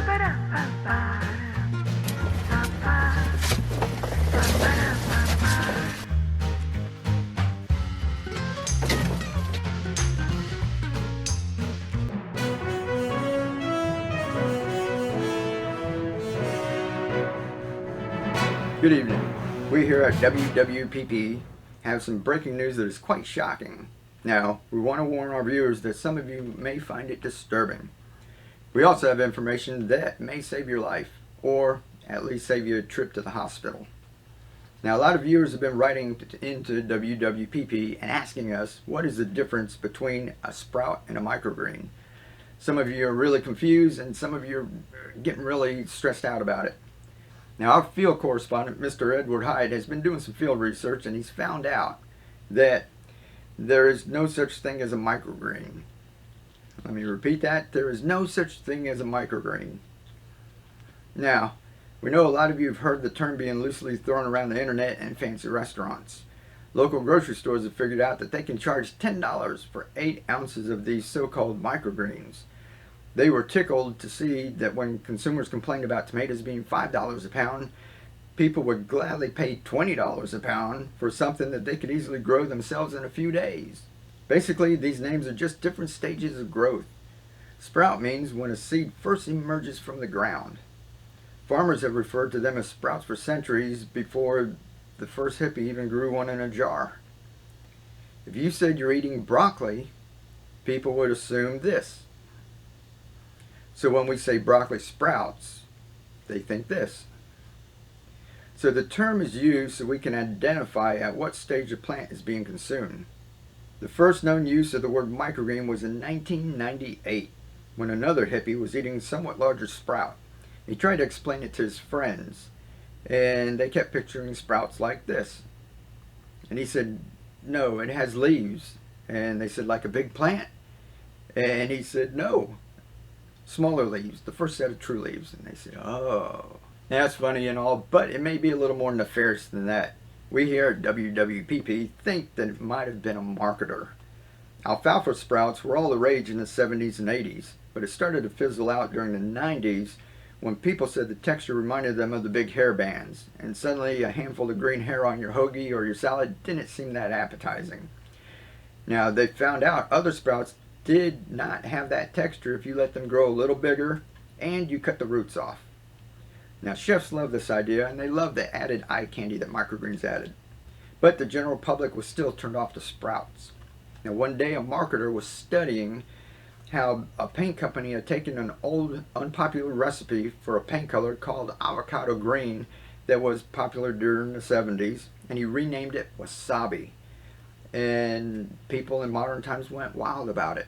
Good evening. We here at WWPP have some breaking news that is quite shocking. Now, we want to warn our viewers that some of you may find it disturbing. We also have information that may save your life, or at least save you a trip to the hospital. Now, a lot of viewers have been writing into WWPP and asking us what is the difference between a sprout and a microgreen. Some of you are really confused and some of you are getting really stressed out about it. Now, our field correspondent, Mr. Edward Hyde, has been doing some field research and he's found out that there is no such thing as a microgreen. Let me repeat that. There is no such thing as a microgreen. Now, we know a lot of you have heard the term being loosely thrown around the internet and fancy restaurants. Local grocery stores have figured out that they can charge $10 for 8 ounces of these so-called microgreens. They were tickled to see that when consumers complained about tomatoes being $5 a pound, people would gladly pay $20 a pound for something that they could easily grow themselves in a few days. Basically, these names are just different stages of growth. Sprout means when a seed first emerges from the ground. Farmers have referred to them as sprouts for centuries before the first hippie even grew one in a jar. If you said you're eating broccoli, people would assume this. So when we say broccoli sprouts, they think this. So the term is used so we can identify at what stage a plant is being consumed. The first known use of the word microgreen was in 1998, when another hippie was eating a somewhat larger sprout. He tried to explain it to his friends, and they kept picturing sprouts like this. And he said, no, it has leaves. And they said, like a big plant? And he said, no. Smaller leaves, the first set of true leaves. And they said, oh. Now, that's funny and all, but it may be a little more nefarious than that. We here at WWPP think that it might have been a marketer. Alfalfa sprouts were all the rage in the 70s and 80s, but it started to fizzle out during the 90s when people said the texture reminded them of the big hair bands, and suddenly a handful of green hair on your hoagie or your salad didn't seem that appetizing. Now, they found out other sprouts did not have that texture if you let them grow a little bigger and you cut the roots off. Now, chefs love this idea and they love the added eye candy that microgreens added. But the general public was still turned off to sprouts. Now, one day a marketer was studying how a paint company had taken an old unpopular recipe for a paint color called avocado green that was popular during the 70s, and he renamed it wasabi. And people in modern times went wild about it.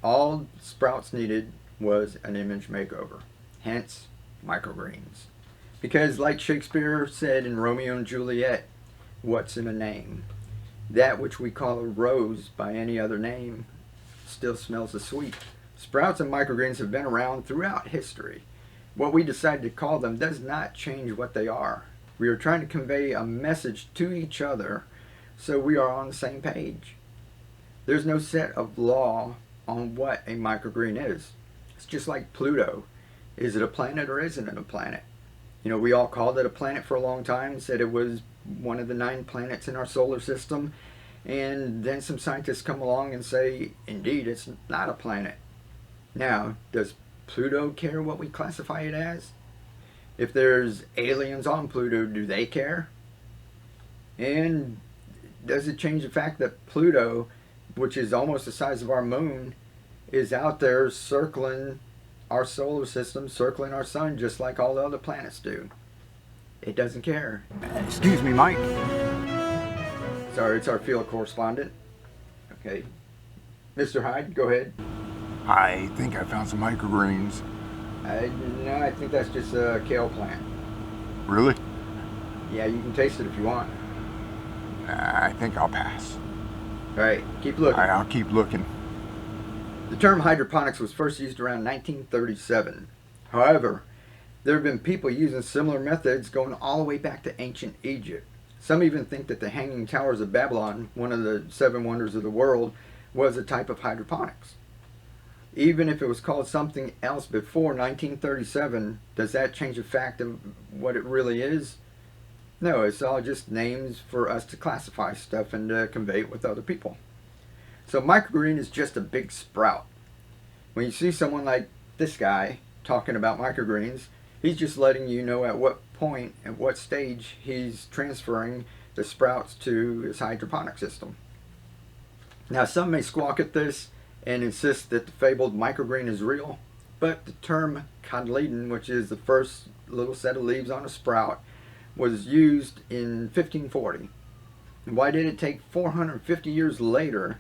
All sprouts needed was an image makeover, hence microgreens. Because like Shakespeare said in Romeo and Juliet, what's in a name? That which we call a rose by any other name still smells as sweet. Sprouts and microgreens have been around throughout history. What we decide to call them does not change what they are. We are trying to convey a message to each other so we are on the same page. There's no set of law on what a microgreen is. It's just like Pluto. Is it a planet or isn't it a planet? You know, we all called it a planet for a long time, said it was one of the 9 planets in our solar system, and then some scientists come along and say, indeed, it's not a planet. Now, does Pluto care what we classify it as? If there's aliens on Pluto, do they care? And does it change the fact that Pluto, which is almost the size of our moon, is out there circling our solar system, circling our sun, just like all the other planets do? It doesn't care. Excuse me, Mike. Sorry, it's our field correspondent. Okay. Mr. Hyde, go ahead. I think I found some microgreens. No, I think that's just a kale plant. Really? Yeah, you can taste it if you want. I think I'll pass. Alright, keep looking. I'll keep looking. The term hydroponics was first used around 1937. However, there have been people using similar methods going all the way back to ancient Egypt. Some even think that the Hanging Towers of Babylon, one of the 7 wonders of the world, was a type of hydroponics. Even if it was called something else before 1937, does that change the fact of what it really is? No, it's all just names for us to classify stuff and to convey it with other people. So microgreen is just a big sprout. When you see someone like this guy talking about microgreens, he's just letting you know at what point, at what stage he's transferring the sprouts to his hydroponic system. Now some may squawk at this and insist that the fabled microgreen is real, but the term cotyledon, which is the first little set of leaves on a sprout, was used in 1540. And why did it take 450 years later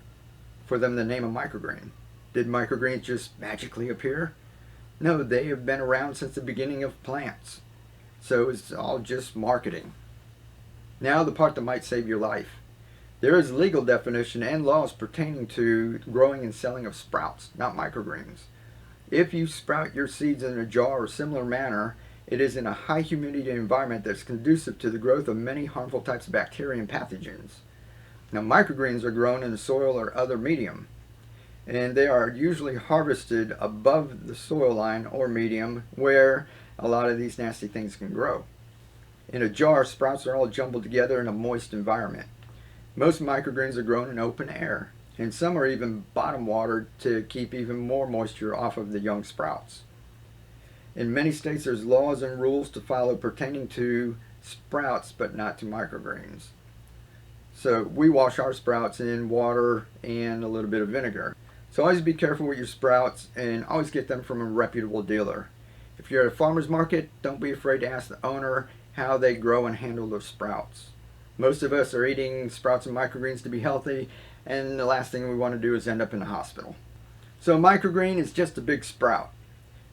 for them to name a microgreen? Did microgreens just magically appear? No, they have been around since the beginning of plants. So it's all just marketing. Now the part that might save your life. There is legal definition and laws pertaining to growing and selling of sprouts, not microgreens. If you sprout your seeds in a jar or similar manner, it is in a high humidity environment that's conducive to the growth of many harmful types of bacteria and pathogens. Now microgreens are grown in soil or other medium, and they are usually harvested above the soil line or medium where a lot of these nasty things can grow. In a jar, sprouts are all jumbled together in a moist environment. Most microgreens are grown in open air, and some are even bottom watered to keep even more moisture off of the young sprouts. In many states there's laws and rules to follow pertaining to sprouts but not to microgreens. So we wash our sprouts in water and a little bit of vinegar. So always be careful with your sprouts and always get them from a reputable dealer. If you're at a farmer's market, don't be afraid to ask the owner how they grow and handle their sprouts. Most of us are eating sprouts and microgreens to be healthy, and the last thing we want to do is end up in the hospital. So microgreen is just a big sprout.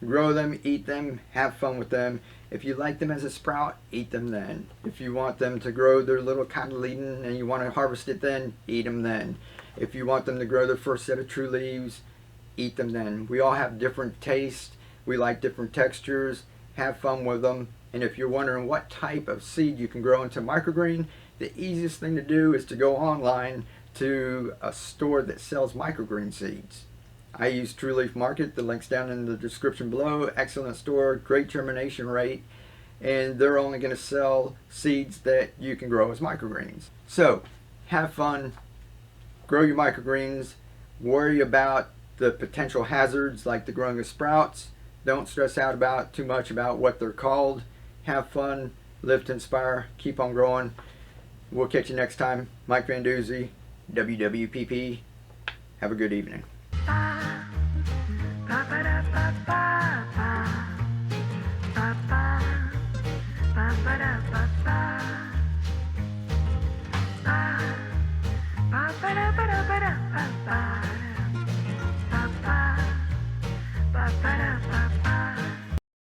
Grow them, eat them, have fun with them. If you like them as a sprout, eat them then. If you want them to grow their little cotyledon and you want to harvest it then, eat them then. If you want them to grow their first set of true leaves, eat them then. We all have different tastes. We like different textures. Have fun with them. And if you're wondering what type of seed you can grow into microgreen, the easiest thing to do is to go online to a store that sells microgreen seeds. I use True Leaf Market. The link's down in the description below. Excellent store, great germination rate, and they're only going to sell seeds that you can grow as microgreens. So have fun, grow your microgreens, worry about the potential hazards like the growing of sprouts. Don't stress out about too much about what they're called. Have fun, live to inspire, keep on growing. We'll catch you next time. Mike Van Doozy, WWPP. Have a good evening. Bye.